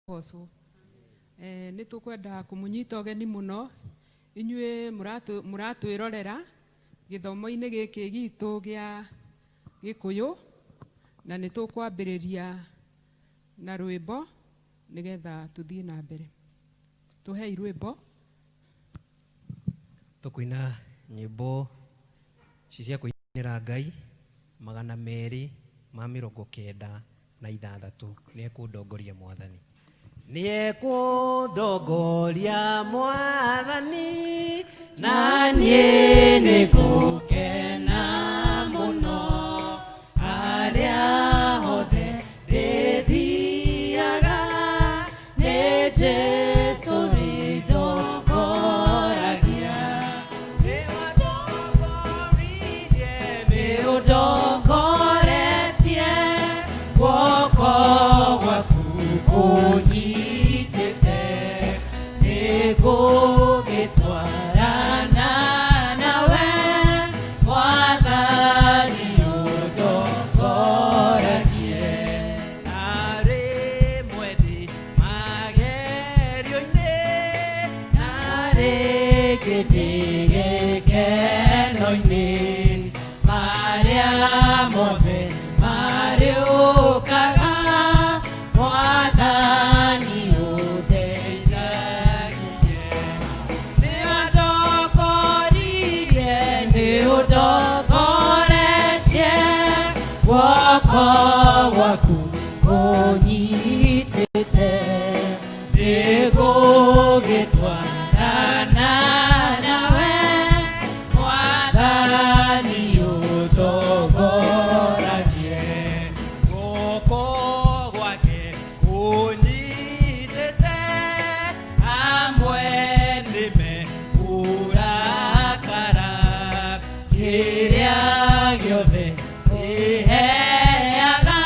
Oso nitukwenda kumunyita ogeni muno inyue muratwirorera githomo-ini giki gitu gia kikuyu na nitukwambiriria na rwimbo nigetha tuthie na mbere. Tuhei rwimbo. Tukwina nyimbo cia kuinira Ngai 296 niekundongoria Mwathani. Niekundongoria Mwathani na nie nikukena muno aria hothe ndithiaga ni Jesu nindongoragia niundongoretie guoko gwaku kunyitite nigugitwarana nawe Mwathani undongoragie ari mwendi magerio-ini ari gikeno-ini maria mothe mariukaga Mwathani undeithagie niundongoretie guoko gwaku kunyitite nigugitwarana nawe Mwathani undongoragie guoko gwake kunyitite amwe nimehurakara kiria giothe iheaga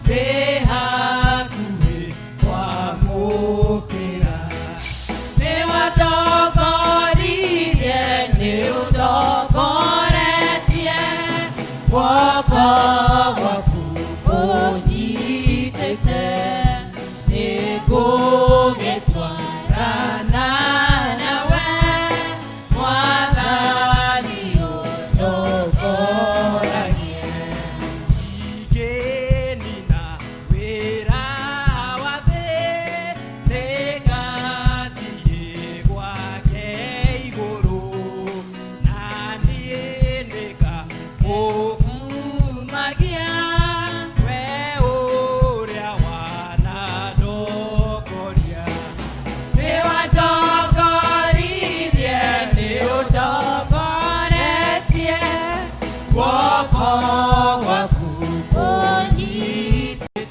ndi hakuhi kwamukira niwatongoririe niundongoretie guoko gwaku kunyitite nigugitwarana nawe Mwathani undongoragie igenina wira wa thi nigathiĩ gwake igũrũ na niĩ nĩngamũkumagia we ũrĩa wanandongoria niwandongoririe niundongoretie guoko gwaku kunyitite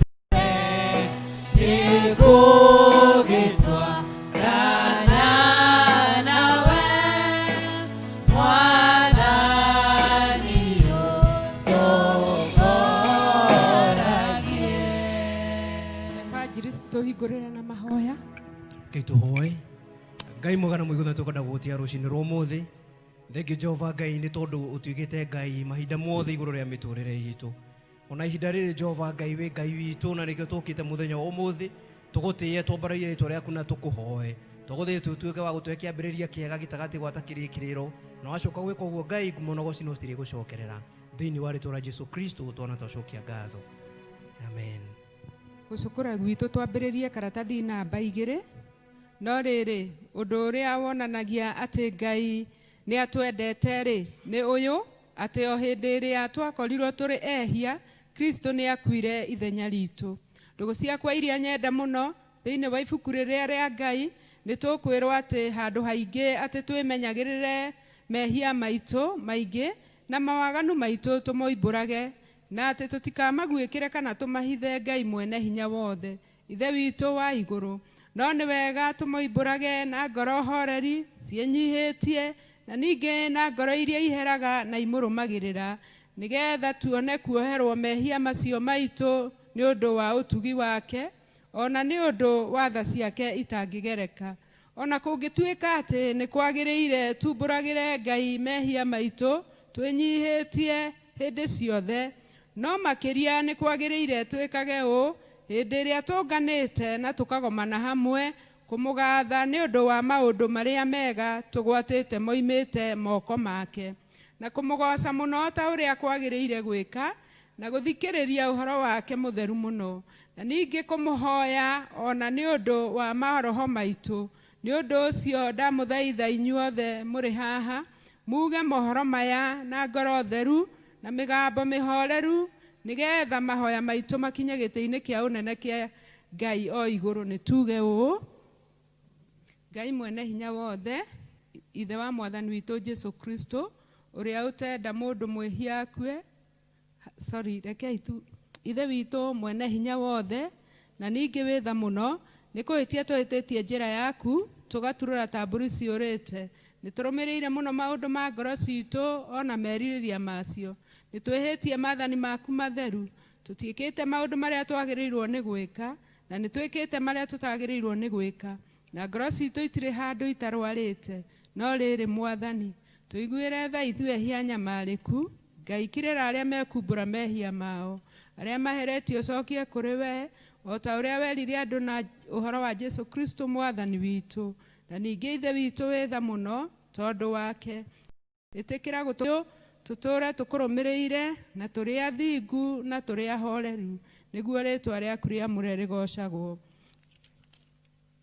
nigugitwarana nawe Mwathani undongoragie. Evangelist tuhingurire na mahoya. Kituhoe Ngai mwega mwigutha tukwenda gutia rucini rwa muthi. Thengi Jehova Ngai ni tondu utuigite Ngai mahinda mothe iguru ria miturire yitu. Ona ihinda riri Jehova Ngai we Ngai witu na nikio tukite muthenya wa umuthi tugutie twambaraire ritwa riaku na tukuhoe. Tuguthie tutuike wa gutwekia ambiriria kiega gitagati gwatakiri kiriro na wacoka gwika uguo Ngai ngumono cino citiri gucokerera thiini wa ritwa ria Jesu Kristo twana twacokia ngatho. Amen. Gucukura gwitu twambiririe karatathi namba 2 no riri undu uria wonanagia ati Ngai ni atwendete ri ni uyu ati o hindi iria twakorirwo turi ehia Kristo ni akuire ithenya ritu. Ndugu ciakwa iria nyenda muno thiini wa ibuku riria ria Ngai ni tukwirwo ati handu haingi ati twimenyagirire mehia maitu maingi na mawaganu maitu tumoimburage na ati tutikamaguikire kana tumahithe Ngai mwene hinya wothe ithe witu wa iguru no ni wega tumoimburage na ngoro horeri cienyihitie na ningi na ngoro iria iheraga na imurumagirira nigetha tuone kuoherwo mehia macio maitu ni undu wa utugi wake ona ni undu wa tha ciake itangigereka ona kungituika ati ni kwagiriire tumburagire Ngai mehia maitu twinyihitie hindi ciothe no makiria ni kwagiriire twikage u hĩndĩ ĩrĩa tũnganĩte na tũkagomana hamwe kũmũgatha nĩ ũndũ wa maũndũ marĩa mega tũgwatĩte moimĩte moko make, na kũmũgoca mũno ta ũrĩa kwagĩrĩire gwĩka, na gũthikĩrĩria ũhoro wake mũtheru mũno, na ningĩ kũmũhoya ona nĩ ũndũ wa maroho maitũ. Nĩ ũndũ ũcio ndamũthaitha inyuothe mũrĩ haha muge mohoro maya na ngoro theru na mĩgambo mĩhoreru, nĩgetha mahoya maitũ makinye gĩtĩ-inĩ kĩa ũnene kĩa Ngai o igũrũ. Nĩ tuge ũũ: Ngai mwene hinya wothe, ithe wa mwathani witũ Jesu Kristo, ũrĩa ũtenda mũndũ mwĩhia akue, ithe witũ mwene hinya wothe, na ningĩ wĩtha mũno, nĩ kũhĩtia twĩtĩtie njĩra yaku, tũgaturũra ta mbũri ciũrĩte. Nĩ tũrũmĩrĩire mũno maũndũ ma ngoro citũ ona merirĩria macio. Nĩ twĩhĩtie maathani maku matheru, tũtiĩkĩte maũndũ marĩa twagĩrĩirwo nĩ gwĩka, na nĩ twĩkĩte marĩa tũtagĩrĩirwo nĩ gwĩka, na ngoro citũ itirĩ handũ itarwarĩte. No rĩrĩ Mwathani, tũiguĩre tha ithuĩ ehia nyamarĩku, Ngai kirĩra arĩa mekumbũra mehia mao, arĩa maheretio ũcokie kũrĩ we, o ta ũrĩa werire andũ na ũhoro wa Jesu Kristo Mwathani witũ. Na ningĩ ithe witũ wĩtha mũno tondũ wake, ĩtĩkĩra tũtũũre tũkũrũmĩrĩire na tũrĩ athingu na tũrĩ ahoreru, nĩguo rĩĩtwa rĩaku rĩamũre rĩgocagwo.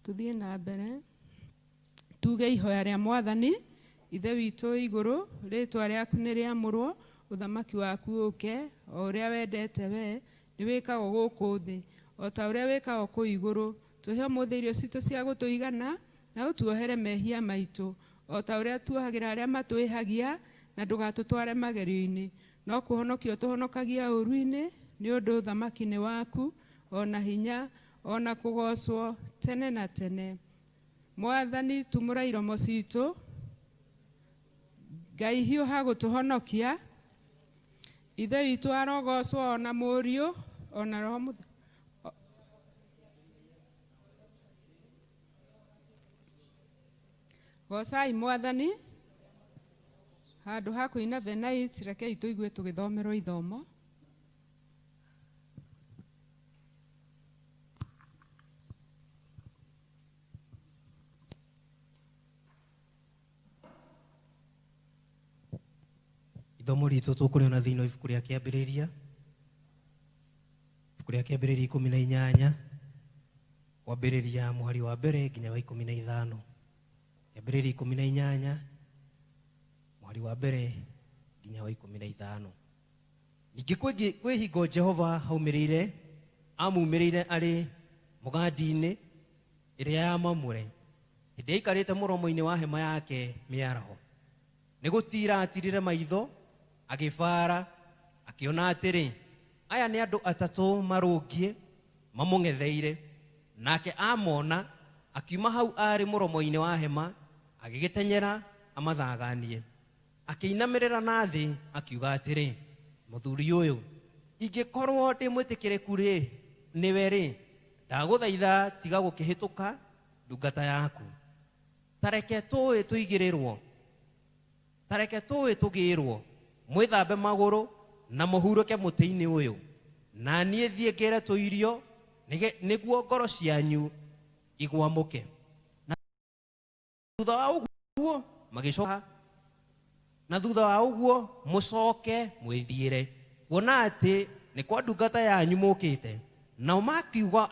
Tuthiĩ na mbere tuge ihoya rĩa Mwathani. Ithe witũ igũrũ, rĩĩtwa rĩaku nĩ rĩamũrwo, ũthamaki waku ũke, o ũrĩa wendete we nĩ wĩkagwo gũkũ thĩ o ta ũrĩa wĩkagwo kũu igũrũ. Tũhe ũmũthĩ irio citũ cia gũtũigana, na ũtuohere mehia maitũ o ta ũrĩa tuohagĩra arĩa matwĩhagia, na ndũgatũtware magerio-inĩ, no kũhonokia ũtũhonokagia ũũru-inĩ, nĩ ũndũ ũthamaki nĩ waku, ona hinya, ona kũgocwo tene na tene. Mwathani, tumũra iromo citũ, Ngai hiũha gũtũhonokia. Ithe witũ arogocwo ona mũriũ ona roho mũtheru. Gocai Mwathani. Handũ ha kũina venait, rekei tũigue tũgĩthomerwo ithomo. Ithomo ritũ tũkũrĩona thĩinĩ wa ibuku rĩa Kĩambĩrĩria, ibuku rĩa Kĩambĩrĩria 18, kwambĩrĩria mũhari wa mbere nginya wa 15. Kĩambĩrĩria 18 mũhari wa mbere nginya wa 15. Ningĩ kwĩ hingo Jehova haumĩrĩire, amumĩrĩire arĩ mũgandi-inĩ ĩrĩa ya mamũre, hĩndĩ aikarĩte mũromo-inĩ wa hema yake mĩaraho. Nĩ gũtira atirire maitho, agĩbara, akĩona atĩrĩ, aya nĩ andũ atatũ marũngiĩ mamũng'etheire. Nake amona, akiuma hau arĩ mũromo-inĩ wa hema, agĩgĩtenyera amathaganie. Akĩinamĩrĩra na thĩ, akiuga atĩrĩ, mũthuri ũyũ, ingĩkorwo ndĩ mwĩtĩkĩrĩku nĩwe rĩ, ndagũthaitha tiga gũkĩhĩtũka ndungata yaku. Tareke tũĩ tũigĩrĩrwo, tareke tũĩ tũgĩrwo, mwĩthambe magũrũ na mũhurũke mũtĩ-inĩ ũyũ, na niĩ thiĩ ngĩre tũirio, nĩguo ngoro cianyu igwamũke. Na thutha wa ũguo magĩcoka, na thutha wa ũguo mũcoke mwĩthiĩre, kuona atĩ nĩ kwa ndungata yanyu mũkĩte. Nao makiuga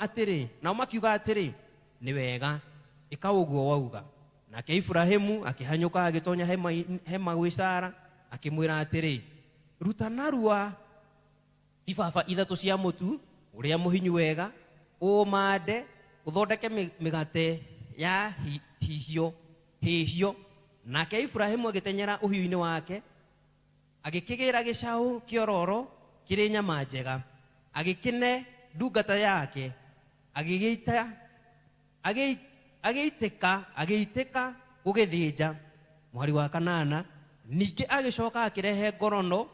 atĩrĩ, nĩ wega, ĩka ũguo wauga. Nake Ibrahimu akĩhanyũka agĩtonya hema gwĩ Sara, akĩmwĩra atĩrĩ, ruta narua ibaba 3 cia mũtu ũrĩa mũhinyu wega, ũmande, ũthondeke mĩgate ya hĩhio. Nake Ibrahimu agĩtenyera ũhiũ-inĩ wake, agĩkĩgĩra gĩcaũ kĩororo kĩrĩ nyama njega, agĩkĩne ndungata yake, agĩitĩka gũgĩthĩnja. Mũhari wa 8, ningĩ agĩcoka akĩrehe ngorono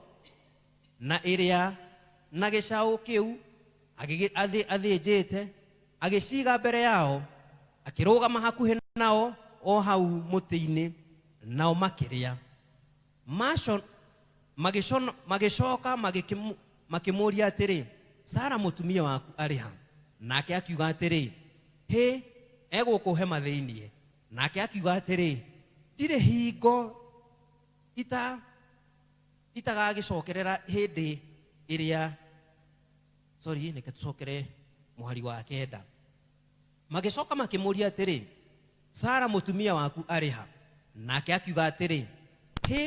na ĩrĩa na gĩcaũ kĩu athĩnjĩte, agĩciga mbere yao, akĩrũgama hakuhĩ nao o hau mũtĩ-inĩ, nao makĩrĩa. Magĩcoka makĩmũria atĩrĩ, Sara mũtumia waku arĩ ha? nake akiuga atiri he egũkũhe mathĩiniĩ nake akiuga atiri ndirĩ hingo itagagĩcokerera hĩndĩ ĩrĩa nĩke tũcokere mũhari wa kenda magĩcoka makĩmũria atiri Sara mũtumia waku arĩ ha nake akiuga atiri he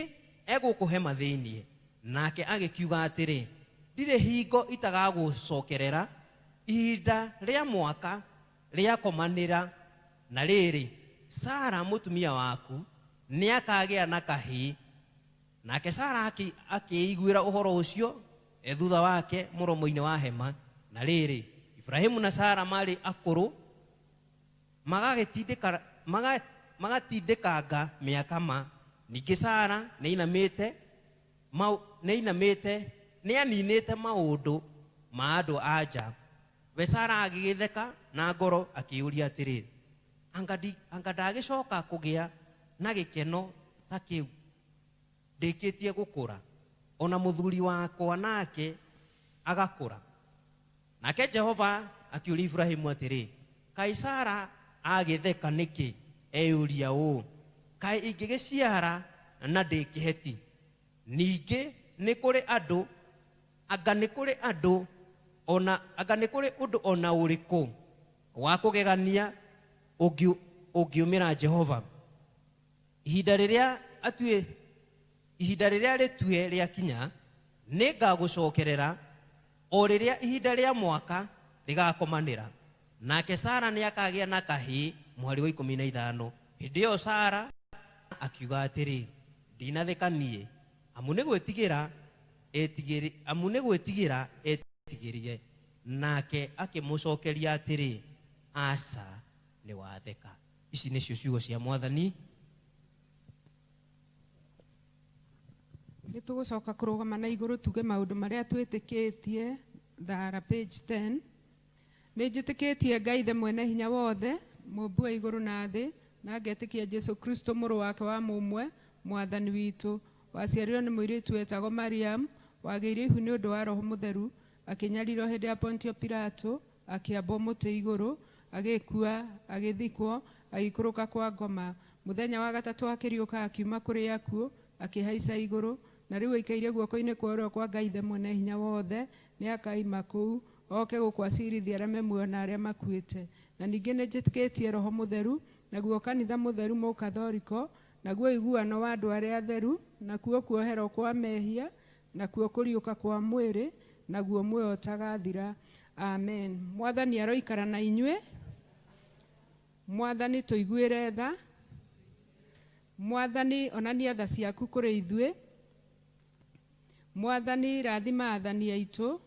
egũkũhe mathĩiniĩ nake agĩkiuga atiri ndirĩ hingo itagagũcokerera ihinda rĩa mwaka rĩa komanĩra na rĩrĩ Sara mũtumia waku nĩakagĩa na kahĩĩ nake Sara akĩiguĩra ũhoro ũcio thutha wake mũromo-inĩ wa hema na rĩrĩ Ibrahimu na Sara marĩ akũrũ magatindĩkanga mĩaka ningĩ Sara nĩaninĩte maũndũ ma andũ anja we Sara agĩgĩtheka na ngoro akĩũria atĩrĩ anga ndagĩcoka kũgĩa na gĩkeno ta kĩu ndĩkĩtie gũkũra ona mũthuri wakwa nake agakũra nake Jehova akĩũria Ibrahimu atĩrĩ kaĩ Sara agĩtheka nĩkĩ eyũria ũũ kaĩ ingĩgĩciara na ndĩkĩheti ningĩ nĩ kũrĩ andũ anga nĩ kũrĩ ũndũ ona ũrĩkũ wa kũgegania ũngiumĩra Jehova ihinda rĩrĩa rĩtue rĩakinya nĩngagũcokerera o rĩrĩa ihinda rĩa mwaka rĩgakomanĩra nake Sara nĩakagĩa na kahĩĩ mũhari wa 15 hĩndĩ ĩyo Sara akiuga atĩrĩ ndinatheka niĩ amu nĩ gwĩtigĩra etigĩrie nake akĩmũcokeria atĩrĩ aca nĩ watheka ici nĩcio ciugo cia Mwathani nĩtũgũcoka kũrũgama na igũrũ tuge maũndũ marĩa twĩtĩkĩtie thara page 10 nĩnjĩtĩkĩtie Ngai the mwene hinya wothe mũmbi wa igũrũ na thĩ na ngetĩkia Jesu Kristo mũrũ wake wa mũmwe mwathani witũ waciarirwo nĩ mũirĩtu wetagwo Mariam wagĩire ihu nĩ ũndũ wa Roho Mũtheru akĩnyarirwo hĩndĩ ya Pontio Pilato akĩambwo mũtĩ igũrũ agĩkua agĩthikwo agĩikũrũka kwa ngoma mũthenya wa gatatũ akĩriũka akiuma kũrĩ akuũ akĩhaica igũrũ na rĩu aikaire guoko-inĩ kwa ũrĩo kwa Ngai the mwene hinya wothe nĩ akaima kũu oke gũkwacirithia arĩa memuoyo arĩa makuĩte na ningĩ nĩnjĩtĩkĩtie Roho Mũtheru naguo kanitha mũtheru mũkathoriko naguo iguano wa andũ arĩa atheru nakuo kuoherwo kwa mehia nakuo kũriũka kwa mwĩrĩ naguo muoyo ũtagathira amen Mwathani aroikara na inyuĩ Mwathani tũiguĩre tha Mwathani onania tha ciaku kũrĩ ithuĩ Mwathani rathima athani aitũ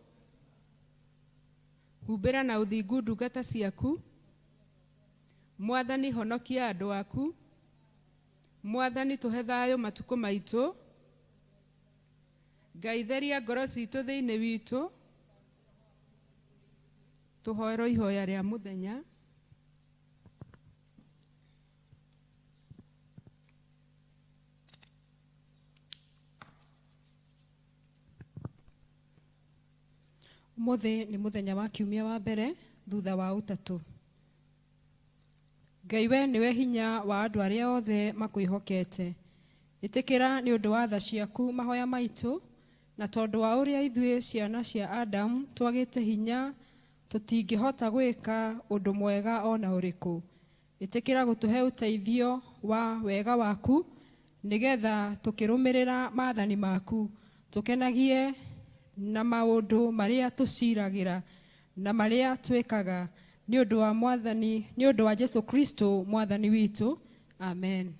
humbĩra na ũthingu ndungata ciaku Mwathani honokia andũ aku Mwathani tũhe thayũ matukũ maitũ Ngai theria ngoro citũ thĩinĩ witũ tũhoerwo ihoya rĩa mũthenya Mũthĩ nĩ mũthenya wa kiumia wa mbere thutha wa ũtatũ Ngai we nĩwe hinya wa andũ arĩa othe makwĩhokete ĩtĩkĩra nĩ ũndũ wa tha ciaku mahoya maitũ na tondũ wa ũrĩa ithuĩ ciana cia Adamu twagĩte hinya tũtingĩhota gwĩka ũndũ mwega ona ũrĩkũ ĩtĩkĩra gũtũhe ũteithio wa wega waku nĩgetha tũkĩrũmĩrĩra maathani maku tũkenagie na maũndũ marĩa tũciragĩra na marĩa twĩkaga nĩ ũndũ wa Mwathani nĩ ũndũ wa Jesu Kristo Mwathani witũ amen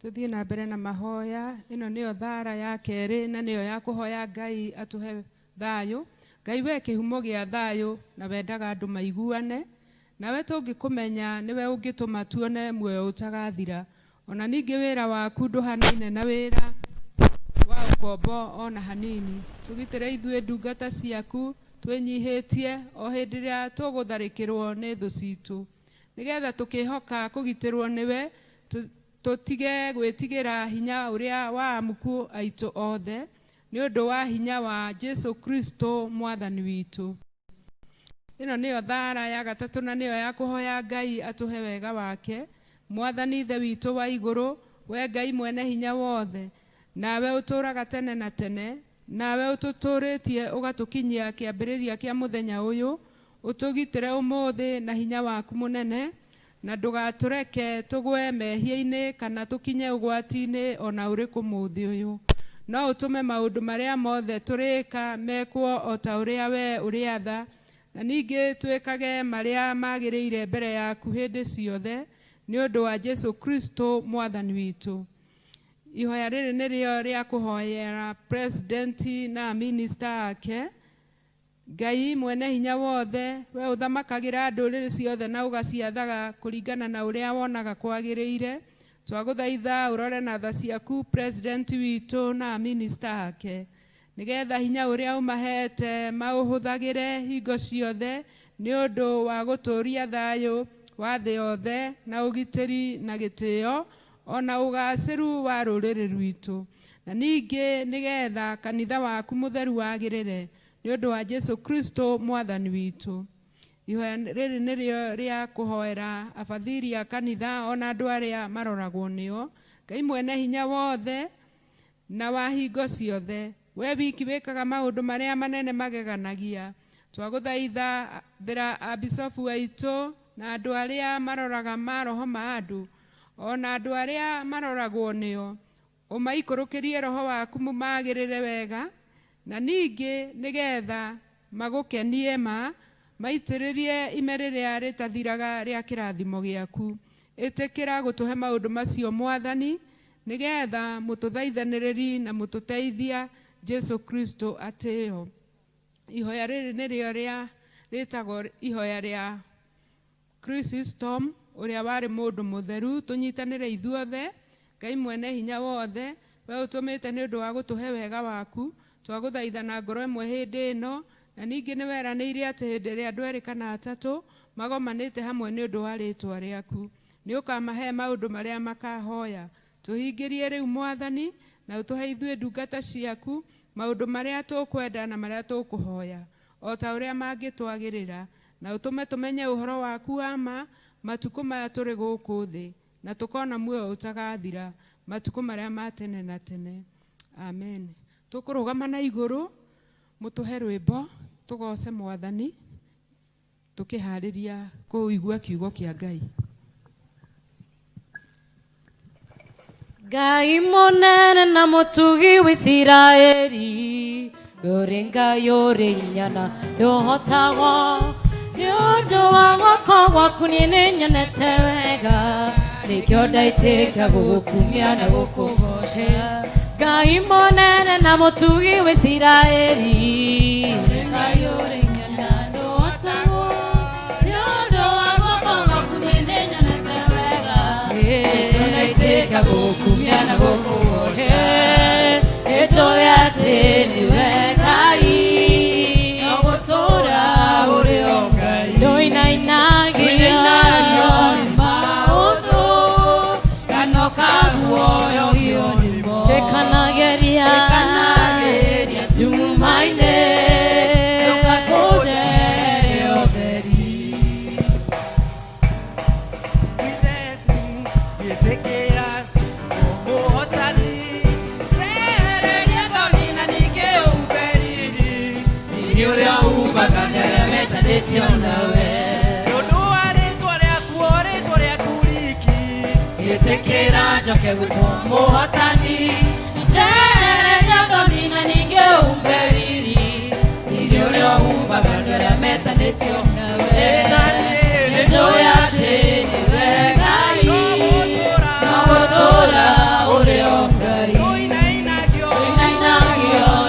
Tuthiĩ na mbere na mahoya ĩno nĩyo thara ya kerĩ na nĩyo ya kũhoya Ngai atũhe thayũ Ngai we kĩhumo gĩa thayũ na wendaga andũ maiguane nawe tũngĩkũmenya nĩwe ũngĩtũma tuone muoyo ũtagathira ona ningĩ wĩra waku ndũhanaine na wĩra wa ũkombo ona hanini tũgitĩre ithuĩ ndungata ciaku twĩnyihĩtie o hĩndĩ ĩrĩa tũgũtharĩkĩrwo nĩ thũ citũ nĩgetha tũkĩhoka kũgitĩrwo nĩwe tũtige gwĩtigĩra hinya ũrĩa wa amuku aitũ othe nĩ nĩ ũndũ wa hinya wa Jesu Kristo mwathani witũ. Ĩno nĩyo thara ya gatatũ na nĩyo ya kũhoya Ngai atũhe wega wake. Mwathani ithe witũ wa igũrũ, we Ngai mwene hinya wothe, nawe ũtũũraga tene na tene, nawe ũtũtũrĩtie ũgatũkinyia kĩambĩrĩria kĩa mũthenya ũyũ, ũtũgitĩre ũmũthĩ na hinya waku mũnene, na ndũgatũreke tũgwe mehia-inĩ kana tũkinye ũgwati-inĩ ona ũrĩkũ mũthĩ ũyũ. No ũtũme maũndũ marĩa mothe tũrĩka mekwo o ta ũrĩa we ũrĩ atha, na ningĩ twĩkage marĩa magĩrĩire mbere yaku hĩndĩ ciothe, nĩ ũndũ wa Jesu Kristo mwathani witũ. Ihoya rĩrĩ nĩrĩo rĩa kũhoyera president na minister ake. Ngai mwene hinya wothe, we ũthamakagĩra ndũrĩrĩ ciothe na ũgaciathaga kũringana na ũrĩa wonaga kwagĩrĩire. Twagũthaitha ũrore na tha ciaku president witũ na minister ake, nĩgetha hinya ũrĩa ũmahete maũhũthagĩre hingo ciothe nĩ ũndũ wa gũtũũria thayũ wa thĩ yothe na ũgitĩri na gĩtĩo ona ũgacĩru wa rũrĩrĩ rwitũ, na ningĩ nĩgetha kanitha waku mũtheru wagĩrĩre nĩ ũndũ wa Jesu Kristo mwathani witũ. Ihoya rĩrĩ nĩrĩo rĩa kũhoera abathiri a kanitha ona andũ arĩa maroragwo nĩo. Ngai mwene hinya wothe na wa hingo ciothe, we wiki wĩkaga maũndũ marĩa manene mageganagia. Twagũthaitha thĩra abisofu aitũ na andũ arĩa maroraga maroho ma andũ ona andũ arĩa maroragwo nĩo, ũmaikũrũkĩrie roho waku magĩrĩre wega, na ningĩ nĩgetha magũkenie maitĩrĩrie ime rĩrĩa rĩtathiraga rĩa kĩrathimo gĩaku. Ĩtĩkĩra gũtũhe maũndũ macio mwathani, nĩgetha mũtũthaithanĩrĩri na mũtũteithia Jesu Kristo atĩo. Ihoya rĩrĩ nĩrĩo rĩtagwo ihoya rĩa Chrysostom, ũrĩa warĩ mũndũ mũtheru. Tũnyitanĩre ithuothe. Ngai mwene hinya wothe, we ũtũmĩte nĩ ũndũ wa gũtũhe wega waku, twagũthaitha na ngoro ĩmwe hĩndĩ ĩno, na ningĩ nĩweranĩire atĩ hĩndĩ ĩrĩa andũ erĩ kana atatũ magomanĩte hamwe nĩ ũndũ wa rĩĩtwa rĩaku, nĩ ũkamahe maũndũ marĩa makahoya. Tũhingĩrie rĩu mwathani na ũtũhe ithuĩ ndungata ciaku maũndũ marĩa tũkwenda na marĩa tũkũhoya o ta ũrĩa mangĩtwagĩrĩra, na ũtũme tũmenye ũhoro waku wa ma matukũ maya tũrĩ gũkũ thĩ, na tũkona muoyo ũtagathira matukũ marĩa ma tene na tene. Amen. Tũkũrũgama na igũrũ, mũtũhe rwĩmbo tũgoce mwathani tũkĩharĩria kũigua kiugo kĩa Ngai. Ngai mũnene na mũtugi wa Isiraeli, ũrĩ Ngai ũrĩ hinya na ndũhotagwo, nĩ ũndũ wa guoko gwaku niĩ nĩnyonete wega, nĩkĩo ndaitĩka gũgũkumia na gũkũgoocera. Ngai mũnene na mũtugi wa Isiraeli, ũrĩ Ngai ũrĩ hinya na ndũhotagwo, nĩ ũndũ wa guoko gwaku niĩ nĩnyonete wega, nĩkĩo ndaitĩka gũgũkumia na gũkũgoocera. Nĩtũĩ atĩ nĩwe Ngai na gũtũũra ũrĩ o Ngai, ndũinainagio nĩ maũndũ kana ũkaguoyohio nĩmo, tũkanagĩria tuma-inĩ tũgakũndeere ũtheri. Gĩtĩkĩra mũhotani, wehereria thoni na ningĩ ũberiri, nĩ ũrĩa umbaga rĩrĩa metanĩtio nawe, ũndũ wa rĩĩtwa rĩaku o rĩĩtwa rĩaku riki. Gĩtĩkĩra njoke gwĩtwo mũhotani, njehereria thoni na ningĩ ũberiri, nĩ ũrĩa umbaga rĩrĩa metanĩtio nawe, nĩtũĩ atĩ nĩwe Ngai na gũtũũra ũrĩ o Ngai, ndũinainagio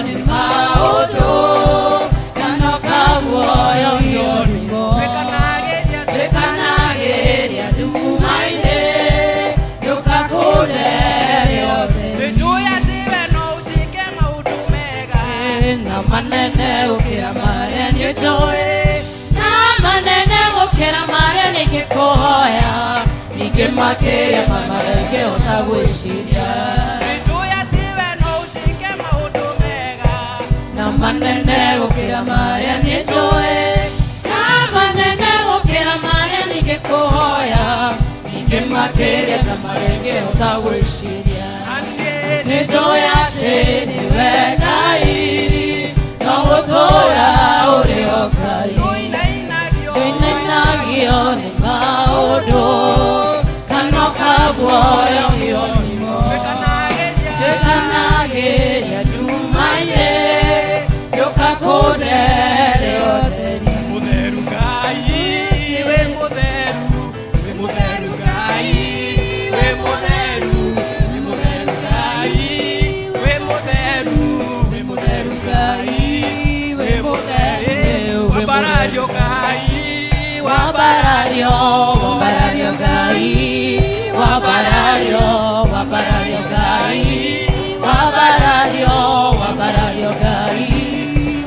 nĩ maũndũ kana ũkaguoyohio nĩmo, tũkanagĩria tuma-inĩ tũgakũndeere ũtheri. Nĩtũĩ atĩ we no ũthinge maũndũ mega, Na manene gũkĩra marĩa niĩ njũĩ, na manene gũkĩra marĩa nĩngĩkũhoya, ningĩ makĩria ma marĩa ingĩhota gwĩciria. nĩtũĩ atĩ we no ũthinge maũndũ mega, gũkĩra marĩa niĩ njũĩ, na manene gũkĩra marĩa ningĩkũhoya, ningĩ makĩria ta marĩa ingĩhota gwĩciria. Nĩ njũĩ atĩ nĩwe Ngai, no gũtũũra ũrĩ o Ngai. Ndũinainagio nĩ maũndũ, kana ũkaguoyohio nĩmo. Ndũkanagĩria nduma-inĩ, gĩũka kũndere ũtheri. Mũtheru Ngai, wĩ mũtheru, wĩ mũtheru Ngai, wĩ mũtheru, wĩ mũtheru Ngai, wĩ mũtheru, wĩ mũtheru Ngai, wĩ mũtheru. Wambarario Ngai, Wambarario, wambarario Ngai, wambarario, wambarario Ngai, wambarario, wambarario Ngai,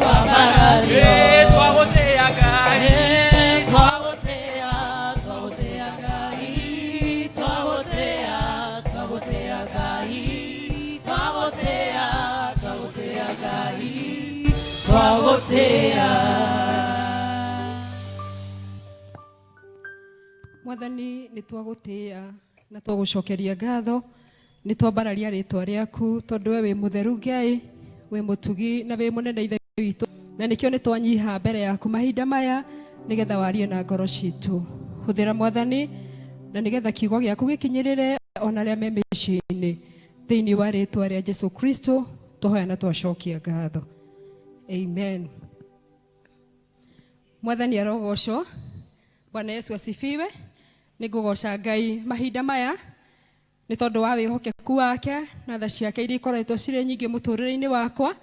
wambarario. twagũtĩĩa Ngai, Twagũtĩĩa, twagũtĩĩa Ngai, twagũtĩĩa, twagũtĩĩa Ngai, twagũtĩĩa, twagũtĩĩa Ngai, twagũtĩĩa. Mwathani nĩ twagũtĩĩa na twagũcokeria ngatho, nĩ twambararia rĩtwa rĩaku tondũ we wĩ mũtheru Ngai, wĩ mũtugi na wĩ mũnene ithe witũ, na nĩkĩo nĩ twanyiha mbere yaku mahinda maya nĩgetha warie na ngoro citũ. Hũthĩra Mwathani na nĩgetha kiugo gĩaku gĩkinyĩrĩre ona arĩa me mĩciĩ-inĩ, thĩinĩ wa rĩtwa rĩa Jesũ Kristo twahoya na twacokia ngatho, amen. Mwathani arogocwo. Bwana Yesu asifiwe. Nĩngũgoca Ngai mahinda maya nĩ tondũ wa wĩhokeku wake na tha ciake iria ikoretwo cirĩ nyingĩ mũtũrĩre-inĩ wakwa,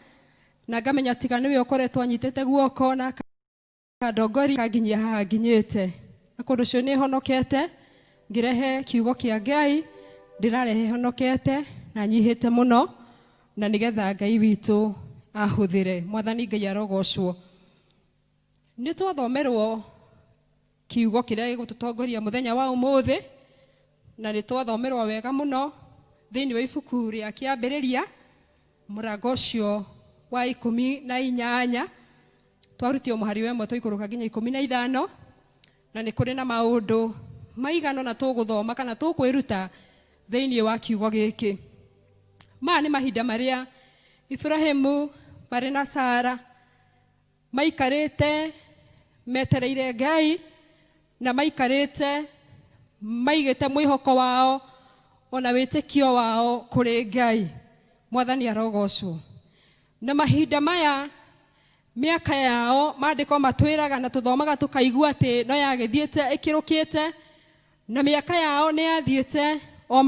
na ngamenya tiga nĩwe ũkoretwo anyitĩte guoko na akandongoria kanginyia haha nginyĩte, na kũndũ ũcio nĩ honokete ngĩrehe kiugo kĩa Ngai, ndĩrarehe honokete na nyihĩte mũno, na nĩgetha Ngai witũ ahũthĩre. Mwathani Ngai arogocwo. Nĩ twathomerwo kiugo kĩrĩa gĩgũtũtongoria mũthenya wa ũmũthĩ, na nĩ twathomerwo wega mũno thĩinĩ wa ibuku rĩa kĩambĩrĩria mũrango ũcio wa 18, twarutio mũhari wa 1 tũikũrũka nginya 15, na nĩ kũrĩ na maũndũ maigano na tũgũthoma kana tũkwĩruta thĩinĩ wa kiugo gĩkĩ. Maya nĩ mahinda marĩa Ibrahimu marĩ na Sara maikarĩte metereire Ngai, na maikarĩte maigĩte mwĩhoko wao ona wĩtĩkio wao kũrĩ Ngai. Mwathani arogocwo. Na mahinda maya mĩaka yao maandĩko matwĩraga na tũthomaga tũkaigua atĩ no yagĩthiĩte ĩkĩrũkĩte, na mĩaka yao nĩ yathiĩte o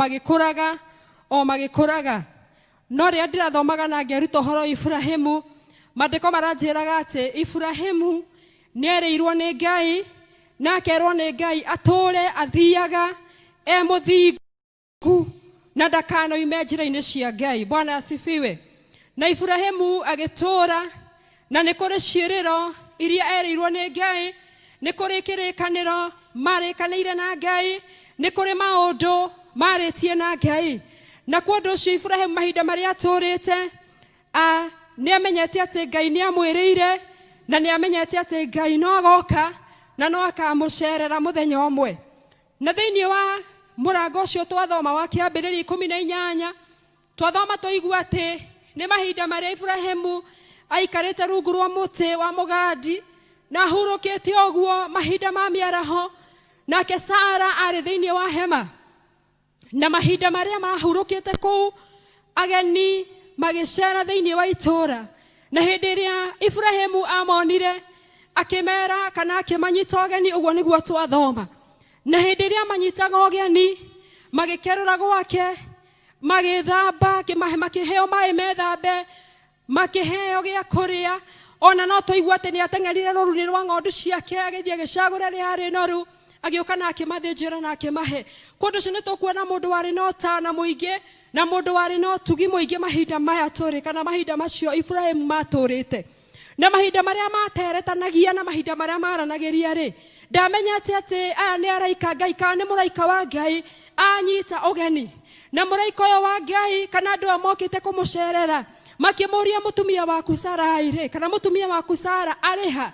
magĩkũraga. No rĩrĩa ndĩrathomaga na ngĩruta ũhoro Ibrahimu, maandĩko maranjĩraga atĩ Ibrahimu nĩerĩirwo nĩ Ngai na akerwo nĩ Ngai atũre athiaga mũthingu na ndakanoime njĩra-inĩ cia Ngai. Bwana asifiwe. Na Ibrahimu agĩtũra, na nĩ kũrĩ ciĩrĩro iria erĩirwo nĩ Ngai, nĩ kũrĩ kĩrĩkanĩro marĩkanĩire na Ngai, nĩ kũrĩ maũndũ marĩtie na Ngai. Na kwa ũndũ ũcio Ibrahimu mahinda marĩa atũrĩte nĩ amenyete atĩ Ngai nĩ amwĩrĩire, na nĩ amenyete atĩ Ngai no agoka na no akamũcerera mũthenya ũmwe. Na thĩinĩ wa mũrango ũcio twathoma wa kĩambĩrĩria 18, twathoma tũigua atĩ nĩ mahinda marĩa Ibrahimu aikarĩte rungu rwa mũtĩ wa mũgandi na ahurũkĩte ũguo mahinda ma mĩaraho, nake Sara arĩ thĩinĩ wa hema. Na mahinda marĩa mahurũkĩte kũu, ageni magĩcera thĩinĩ wa itũũra, na hĩndĩ ĩrĩa Ibrahimu amonire akĩmera kana akĩmanyita ũgeni, ũguo nĩguo twathoma. Na hĩndĩ ĩrĩa manyitaga ũgeni magĩkerũra gwake, magĩthamba, makĩheo maĩ methambe, makĩheo gĩa kũrĩa. Ona no tũigua atĩ nĩ ateng'erire rũru-inĩ rwa ng'ondu ciake agĩthiĩ agĩcagũra rĩarĩ noru, agĩũka na akĩmathĩnjĩra na akĩmahe. Kũndũ ũcio nĩ tũkuona mũndũ warĩ na ũtaana mũingĩ na mũndũ warĩ na ũtugi mũingĩ mahinda maya tũrĩ, kana mahinda macio Ibrahimu matũrĩte. Na mahinda marĩa materetanagia na mahinda marĩa maranagĩria rĩ, ndamenyete atĩ aya nĩ araika Ngai, kana nĩ mũraika wa Ngai anyita ũgeni. Na mũraika ũyũ wa Ngai kana andũ mokĩte kũmũcerera makimuria mutumia waku Sara ire kana mutumia waku Sara ariha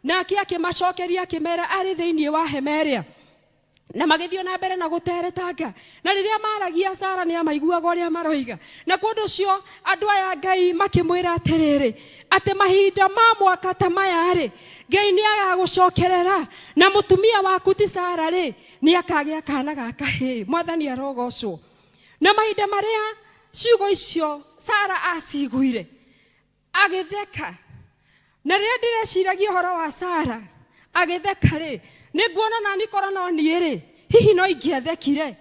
nake akimacokeria akimera ari thiini wa hemeria na magithio na mbere na guteretanga na riria maragia Sara ni amaiguaga uria maroiga na kundu cio andu aya Ngai makimwira atiriri ati mahinda ma mwaka ta maya ri Ngai ni agagucokerera na mutumia waku ti Sara ri ni akagia kana gaka hi mwathani arogocwo na mahinda maria ciugo icio Sara aciguire agitheka na riria ndireciiragia horo wa Sara agitheka ri niguona na nikora no niere hihi no ingiathekire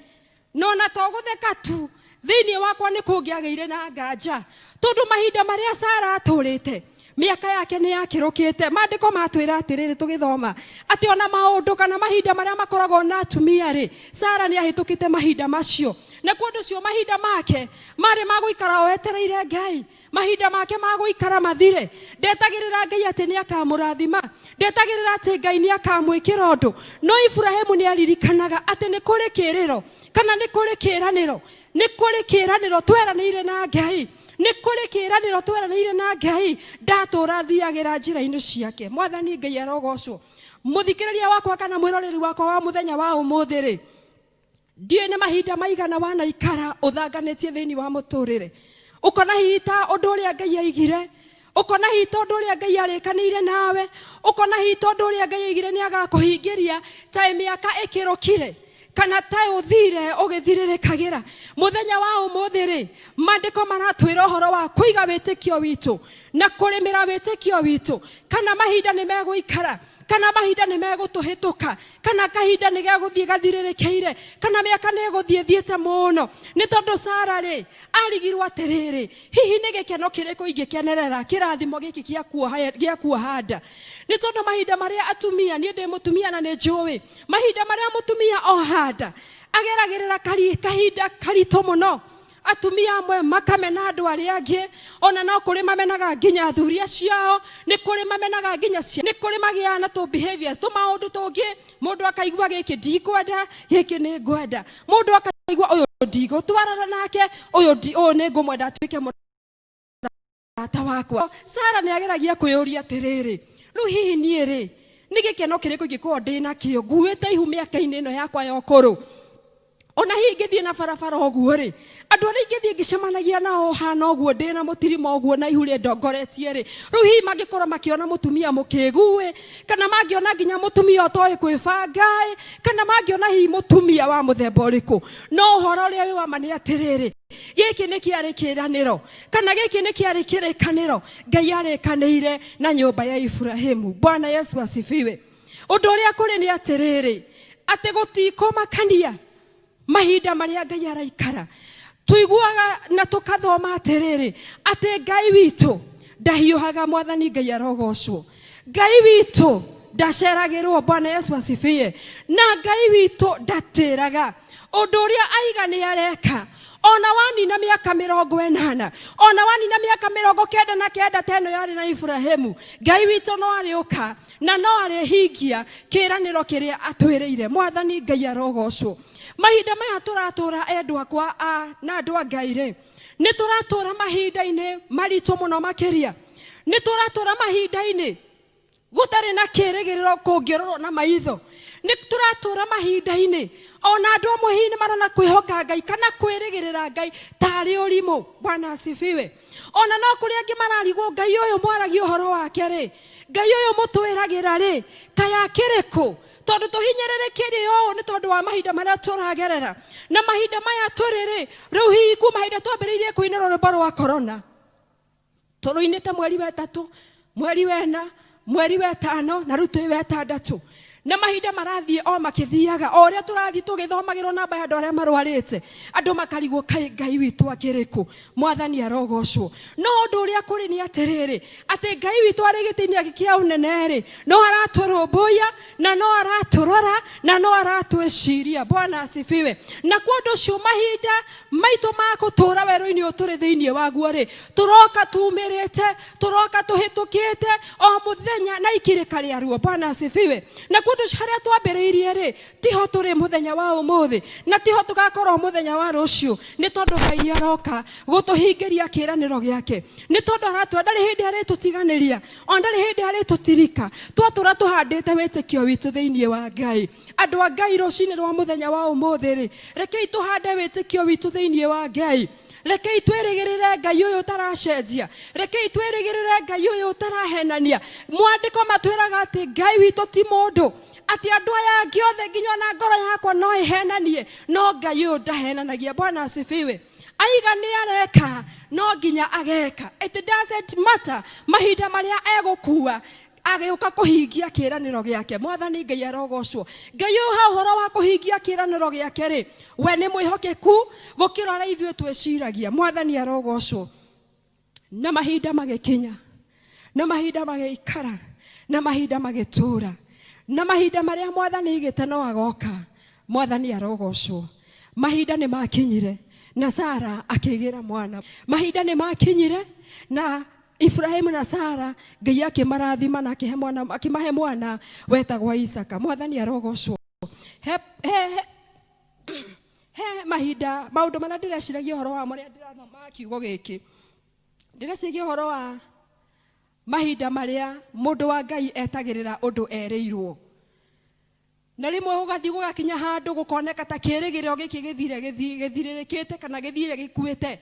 no na to gutheka tu thiini wakwa ni kungiageire na nganja tondu mahinda maria Sara aturite miaka yake ni yakirukite maandiko matwira atiriri tugithoma ati ona maundu kana mahinda maria makoragwo na atumia ri Sara ni ahitukite mahinda macio na kundu cio mahinda make mari maguikara wetereire Ngai mahinda make maguikara mathire ndetagirira Ngai ati ni akamurathima ndetagirira ati Ngai ni akamwikira undu no Ibrahimu ni aririkanaga ati ni kuri kiriro kana ni kuri kiraniro tweranire na Ngai ni kuri kiraniro tweranire na Ngai ndatura thiagira njira-ini ciake mwathani Ngai arogocwo muthikiriria wakwa kana mwiroreri wakwa wa muthenya wa umuthi ri ndiye ni mahinda maigana wana ikara uthanganitie thiini wa muturire ukona hita undu uria Ngai aigire ukona hita undu uria Ngai arikanire nawe ukona hita undu uria Ngai aigire ni agakuhingiria ta miaka ikirukire kana ta uthire ugithiririkagira muthenya wa umuthi ri maandiko maratwira horo wa kuiga witikio witu na kurimira witikio witu kana mahinda ni meguikara kana mahinda ni megutuhituka kana kahinda ni geguthie gathiririkiire kana miaka ni guthie thiete muno ni tondu Sara ri arigirwa atiriri hihi ni gikeno kiriko ingikenerera kirathimo giki gia kuohanda ni tondu mahinda maria atumia ni ndi mutumia na ni njui mahinda maria mutumia ohanda ageragirira kahinda karito muno atumia amwe makamena andu aria angi ona no kuri mamenaga nginya thuria ciao ni kuri mamenaga nginya ni kuri magia na to behaviors to maundu tungi mundu akaigua giki ndikwenda giki ni ngwenda mundu akaigua uyu ndigo twarana nake uyu ni ngumwenda twike murata wakwa Sara ni ageragia kuyuria atiriri riu hihi nie ri ni gikeno kiriko ngikoo ndina kio nguite ihu miaka-ini ino yakwa ya ukuru ona hingithie na barabara oguo ri andu aria ingithie ngicemanagia nao hana oguo ndina mutirima oguo na ihuri ndongoretie ri riu hihi mangikorwo makiona mutumia mukigue kana mangiona nginya mutumia otoi kwibanga kana mangiona hihi mutumia wa muthemba uriku no horo ria wi wa mani atiriri giki ni kiari kiraniro kana giki ni kiari kirikaniro Ngai arikanire na nyumba ya Ibrahimu Bwana Yesu asifiwe undu uria kuri ni atiriri ati gutikumakania mahinda maria Ngai araikara tuiguaga na tukathoma atiriri ati Ngai witu ndahiuhaga mwathani Ngai arogocwo Ngai witu ndaceragirwo Bwana Yesu asifiwe na Ngai witu ndatiraga undu uria aiga ni areka ona wani na miaka 80 ona wani na miaka 99 teno yari na Ibrahimu Ngai witu no ariuka na no arihingia kiraniro kiria atwiriire mwathani Ngai arogocwo mahinda maya turatura endwa akwa na andu a Ngai ri ni turatura mahinda-ini maritu muno makiria ni turatura mahinda-ini gutari na kirigiriro kungirorwo na maitho ni turatura mahinda-ini ona andu amwe hihi ni marona kwihoka Ngai kana kwirigirira Ngai tari urimu Bwana asifiwe ona no kuri angi mararigwo Ngai uyu mwaragio horo wake ri Ngai uyu mutwiragira ri kaya kiriku tondu tuhinyirirekire yo ni tondu wa mahinda maria turagerera na mahinda maya turiri riu hihi ku mahinda twambiriirie kuinira rwimbo rwa corona turuinite mweri wa 3 mweri wa 4 mweri wa 5 na riu twi wa 6 na mahinda marathie o makithiaga o ria turathi tugithomagirwo namba ya andu aria marwarite andu makarigwo kai Ngai witu akiriku mwathani arogocwo no undu uria kuri ni atiriri ati Ngai witu ari gitini agikia unene ri no araturumbuya na no araturora na no aratwiciria Bwana asifiwe na kundu cio mahinda maitu magutura weru-ini uturi thiini waguo ri turoka tumirite turoka tuhitukite o muthenya na ikirika ria ruo Bwana asifiwe na mundu haria twambiriirie ri tiho turi muthenya wa umuthi na tiho tugakorwo muthenya wa rucio ni tondu Ngai aroka gutuhingiria kiraniro giake ni tondu aratwenda ndari hindi ari tutiganiria on ndari hindi ari tutirika twatura tuhandite witikio witu thiini wa Ngai andu a Ngai rucini rwa muthenya wa umuthi ri rekei tuhande witikio witu thiini wa Ngai rekei twirigirire Ngai uyu taracenjia rekei twirigirire Ngai uyu tarahenania mwandiko matwiraga ati Ngai witu ti mundu ati andu aya angi othe nginya na ngoro yakwa no ihenanie no Ngai uyu ndahenanagia Bwana asifiwe aiga ni areka no nginya ageka it doesn't matter mahinda maria egukua ageuka kuhingia kiraniro giake mwathani Ngai arogocwo Ngai uha uhoro wa kuhingia kiraniro giake ri we ni mwihokeku gukira ra ithwe tweciragia mwathani arogocwo na mahinda magikinya na mahinda magikara na mahinda magitura na mahinda maria mwathani igite no agoka mwathani arogocwo mahinda ni makinyire na Sara akigira mwana mahinda ni makinyire na Ibrahimu na Sara Ngai akimarathima na akimahe mwana wetagwa Isaka mwathani arogocwo he mahinda maundu maria ndireciria horo wa maria ndirathoma kiugo giki ndireciria horo wa mahinda maria mundu wa Ngai etagirira undu ereirwo na rimwe ugathi gugakinya handu gukoneka ta kirigiriro giki githiririkite kana githire gikuite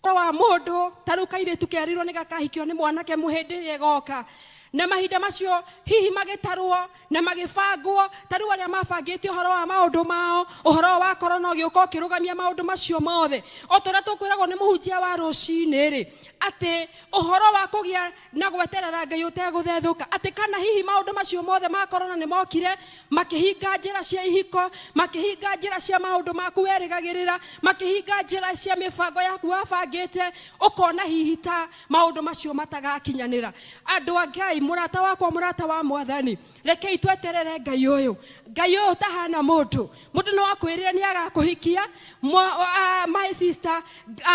wa mundu tarukaire tukerirwo ni gakahikio ni mwanake muhindire goka na mahinda macio hihi magitarwo na magifangwo taru aria mabangite uhoro wa maundu mao uhoro wa korona giuko kirugamia maundu macio mothe otora tukwiragwo ni muhunjia wa rucini ri ati uhoro wa kugia na gweterera Ngai uteguthethuka ati kana hihi maundu macio mothe ma korona ni mokire makihinga njira cia ihiko makihinga njira cia maundu maku werigagirira makihinga njira cia mibango yaku wabangite ukona hihi ta maundu macio matagakinyanira andu a Ngai murata wakwa murata wa mwathani rekei tweterere Ngai uyu tahana mundu no akwirira ni agakuhikia my sister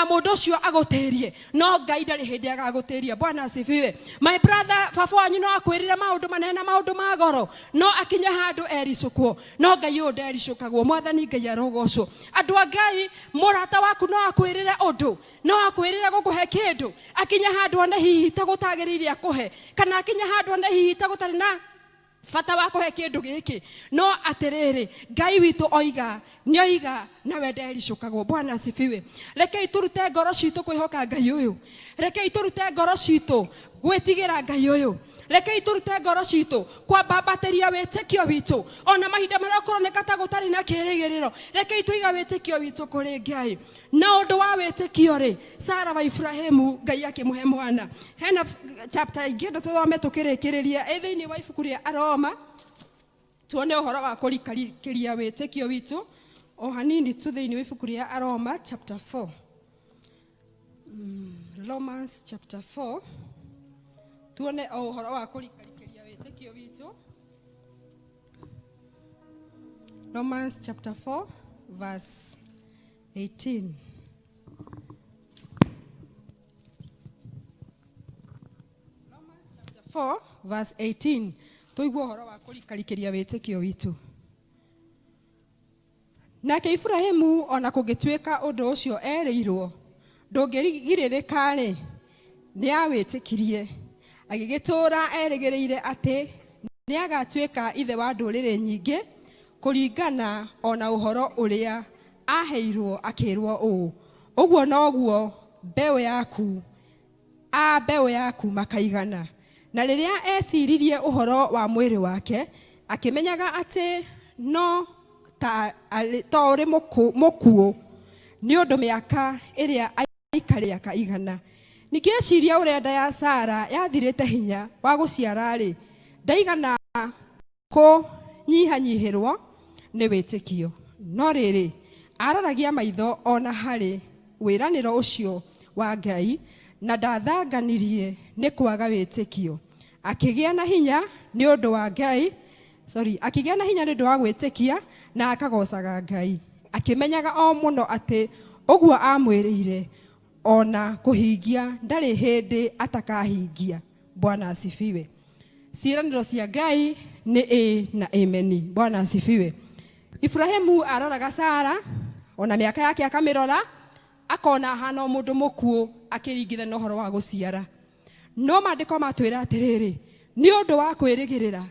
mundu ucio aguterie no Ngai ndari hindi agaguteria Bwana asifiwe my brother baba wanyu no akwirira maundu manene maundu magoro no akinya handu ericukwo no Ngai uyu ndericukagwo mwathani Ngai arogocwo andu a Ngai murata waku no akwirire undu no akwirire gukuhe kindu akinya handu ona hihi tagutagiriria akuhe kana akinya handu ona hihi tagutari na fata wako he kindu giki no atiriri Ngai witu oiga ni oiga na we ndericukagwo Bwana asifiwe rekei turute ngoro citu kwihoka Ngai uyu rekei turute ngoro citu gwitigira Ngai uyu rekei turute ngoro citu kwambambateria witikio witu ona mahinda maria kuroneka ta gutari na kirigiriro rekei tuiga witikio witu kuri Ngai na undu wa witikio ri Sara wa Ibrahimu Ngai akimuhe mwana hena chapter ingĩ tuthome tukirikiriria thiini wa ibuku ria Aroma tuone uhoro wa kurikaria witikio witu o hanini tu thiini wa ibuku ria Aroma chapter 4 Romans chapter 4 tuone uhoro wa kurikaria witikio witu Romans chapter 4 verse 18 Romans chapter 4 verse 18 tuigua uhoro wa kurikaria witikio witu nake Ibrahimu ona kugituika undu ucio ereirwo ndungirigiririka ri ni awitikirie agigitura erigiriire ati ni agatuika ithe wa ndurire nyingi kuringana ona uhoro uria aheirwo akirwo uguo noguo mbeu yaku makaigana na riria eciririe uhoro wa mwiri wake akimenyaga ati no ta uri mukuo ni undu miaka iria aikaria kaigana nikeciria urenda ya Sara yathirite hinya wa guciara ri ndaigana ko nyihanyihirwo ni witikio no riri araragia maitho ona hari wiraniro ucio wa Ngai na ndathanganirie ni kwaga witikio akigia na hinya ni undu wa Ngai akigia na hinya ni undu wa gwitikia na akagocaga Ngai akimenyaga o muno ati uguo amwirire ona kuhingia ndari hindi atakahingia Bwana asifiwe ciiraniro cia Ngai nĩ na ameni. Bwana asifiwe. Ibrahimu aroraga Sara, ona mĩaka yake akamirora, akona hana mũndũ mũkuũ akĩringithania na ũhoro wa gũciara. No maandĩko matwĩra atĩrĩrĩ, nĩ ũndũ wa kwĩrĩgĩrĩra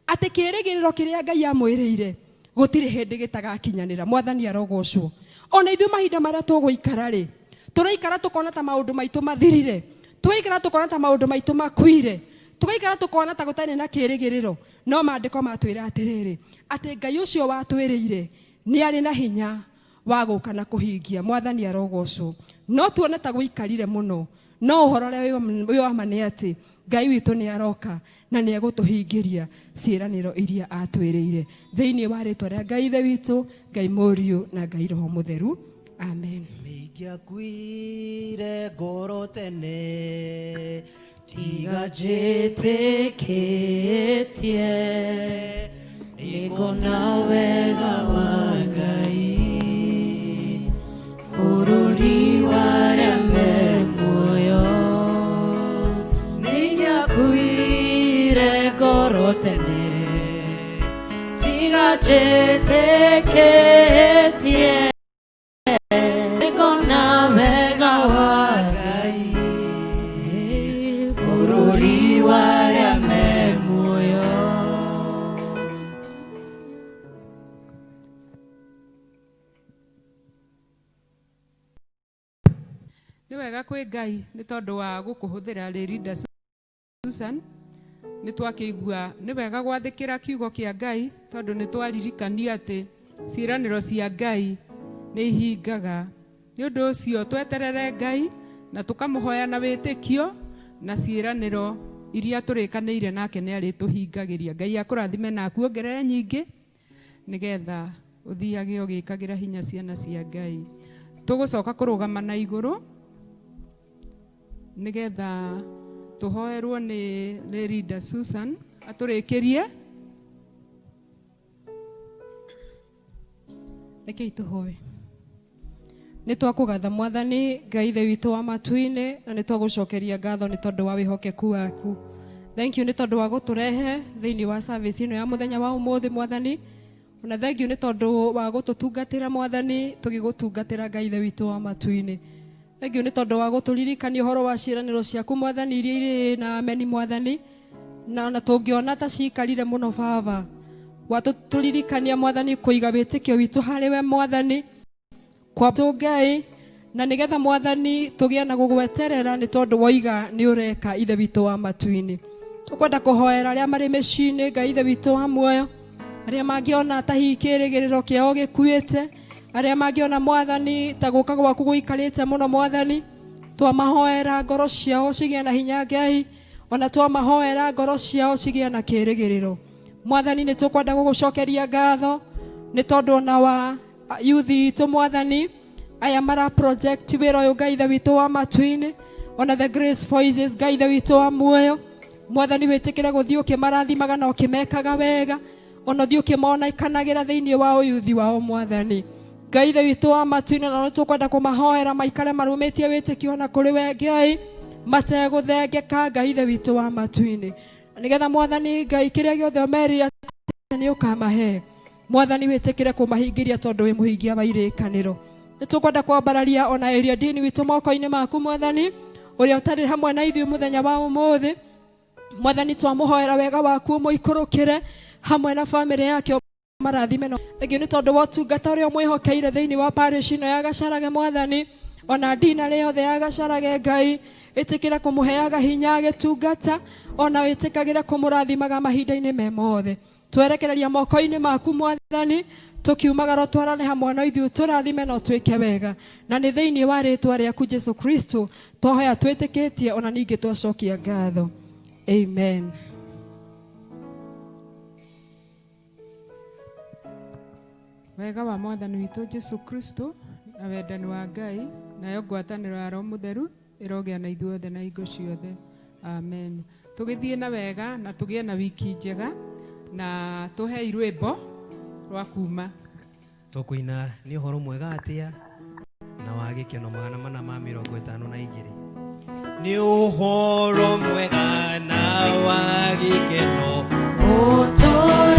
atĩ kĩĩrĩgĩrĩro kĩrĩa Ngai amwĩrĩire gũtirĩ hĩndĩ gĩtagakinyanĩra. Mwathani arogocwo. Ona ithuĩ mahinda marĩa tũgũikara rĩ, tũraikara tukona ta maũndũ maitũ mathirire, tũraikara tukona ta maũndũ maitũ makuire, tũraikara tukona ta gũtarĩ na kĩĩrĩgĩrĩro. No maandĩko matwĩra atĩrĩrĩ, atĩ Ngai ũcio watwĩrĩire nĩ arĩ na hinya wa gũka na kũhingia. Mwathani arogocwo. No tuone ta gũikarire mũno, no ũhoro ũrĩa wĩ wa ma nĩ atĩ Ngai witũ nĩ aroka na nĩ egũtũhingĩria ciĩranĩro iria atwĩrĩire thĩinĩ wa rĩĩtwa rĩa Ngai Ithe witũ, Ngai Mũriũ na Ngai Roho Mũtheru. Amen. Mĩingĩakuire ngoro tene, tiga njĩtĩkĩtie nĩngona wega wa Ngai, bũrũri warĩa me muoyo. Mĩingĩakuire ngoro tene, tiga njĩtĩkĩtie nĩngona wega wa Ngai, bũrũri warĩa me muoyo. Nĩ wega kwĩ Ngai nĩ tondũ wa gũkũhũthĩra Lerida Susan. Nĩ twakĩigua nĩ wega gwathĩkĩra kiugo kĩa Ngai tondũ nĩ twaririkania atĩ ciĩranĩro cia Ngai nĩ ihingaga. Nĩ ũndũ ũcio tweterere Ngai na tũkamũhoya na wĩtĩkio, na ciĩranĩro iria tũrĩkanĩire nake nĩ arĩtũhingagĩria. Ngai akũrathime na akuongerere nyingĩ nĩgetha ũthiage ũgĩkagĩra hinya ciana cia Ngai. Tũgũcoka kũrũgama na igũrũ nĩgetha tũhoerwo nĩ Lerida Susan atũrĩkĩrie. Rekei tũhoe. Nĩ twakũgatha Mwathani Ngai Ithe witũ wa matu-inĩ, na nĩ twagũcokeria ngatho nĩ tondũ wa wĩhokeku waku. Thank you nĩ tondũ wa gũtũrehe thĩinĩ wa service ĩno ya mũthenya wa ũmũthĩ Mwathani. Ona thank you nĩ tondũ wa gũtũtungatĩra Mwathani, tũgĩgũtungatĩra Ngai Ithe witũ wa matu-inĩ. Thank you nĩ tondũ wa gũtũririkania ũhoro wa ciĩranĩro ciaku Mwathani iria irĩ na ameni Mwathani, na ona tũngĩona ta ciikarire mũno Baba, watũririkania Mwathani kũiga wĩtĩkio witũ harĩ we Mwathani, kwa Ngai, na nĩgetha Mwathani tũgĩe na gũgweterera nĩ tondũ woiga nĩ ũreka Ithe witũ wa matu-inĩ. Tũkwenda kũhoera arĩa marĩ mĩciĩ-inĩ Ngai Ithe witũ wa muoyo, arĩa mangĩona ta hihi kĩĩrĩgĩrĩro kĩao gĩkuĩte, arĩa mangĩona Mwathani ta gũka gwaku gũikarĩte mũno Mwathani, twamahoera ngoro ciao cigĩe na hinya Ngai, ona twamahoera ngoro ciao cigĩe na kĩĩrĩgĩrĩro. Mwathani nĩ tũkwenda gũgũcokeria ngatho nĩ tondũ ona wa youth itũ Mwathani, aya mara project wĩra ũyũ Ngai Ithe witũ wa matu-inĩ, ona the Grace Voices Ngai Ithe witũ wa muoyo. Mwathani wĩtĩkĩre gũthiĩ ũkĩmarathimaga na ũkĩmekaga wega, ona ũthiĩ ũkĩmonekanagĩra thĩinĩ wa ũyuthi wao Mwathani. Ngai Ithe witũ wa matu-inĩ, na tũkwenda kũmahoera maikare marũmĩtie wĩtĩkio na kũrĩ we Ngai, mategũthengeka Ngai Ithe witũ wa matu-inĩ. Nĩgetha Mwathani Ngai kĩrĩa gĩothe ũmerire atĩ nĩ ũkamahe, Mwathani wĩtĩkĩre kũmahingĩria tondũ wĩ mũhingia wa irĩkanĩro. Nĩ tũkwenda kwambararia ona area dini witũ moko-inĩ maku Mwathani, ũrĩa ũtarĩ hamwe na ithuĩ mũthenya wa ũmũthĩ. Mwathani twamũhoera wega waku ũmũikũrũkĩre hamwe na bamĩrĩ yake marathime. Ĩngĩ nĩ tondũ wa ũtungata ũrĩa ũmwĩhokeire thĩinĩ wa parish ĩno ya Gacarage Mwathani, ona ndina yothe ya Gacarage Ngai, ĩtĩkĩre kũmũheaga hinya agĩtungata, ona wĩtĩkagĩre kũmũrathimaga mahinda-inĩ me mothe. Twerekereria moko-inĩ maku Mwathani, tũkiumagara twarane hamwe na ithuĩ, tũrathime na ũtwĩke wega, na nĩ thĩinĩ wa rĩĩtwa rĩaku Jesũ Kristo twahoya twĩtĩkĩtie, ona ningĩ twacokia ngatho. Amen. Wega wa Mwathani witũ Jesũ Kristo na wendani wa Ngai nayo ngwatanĩro ya Roho Mũtheru ĩrogĩa na ithuothe na hingo ciothe. Amen. Tũgĩthiĩ na wega na tũgĩe na wiki njega, na tũhe irwĩmbo rwa kuma. Tũkũina nĩ ũhoro mwega atĩa na wa gĩkeno 452. Nĩ ũhoro mwega na wa gĩkeno ũtũũro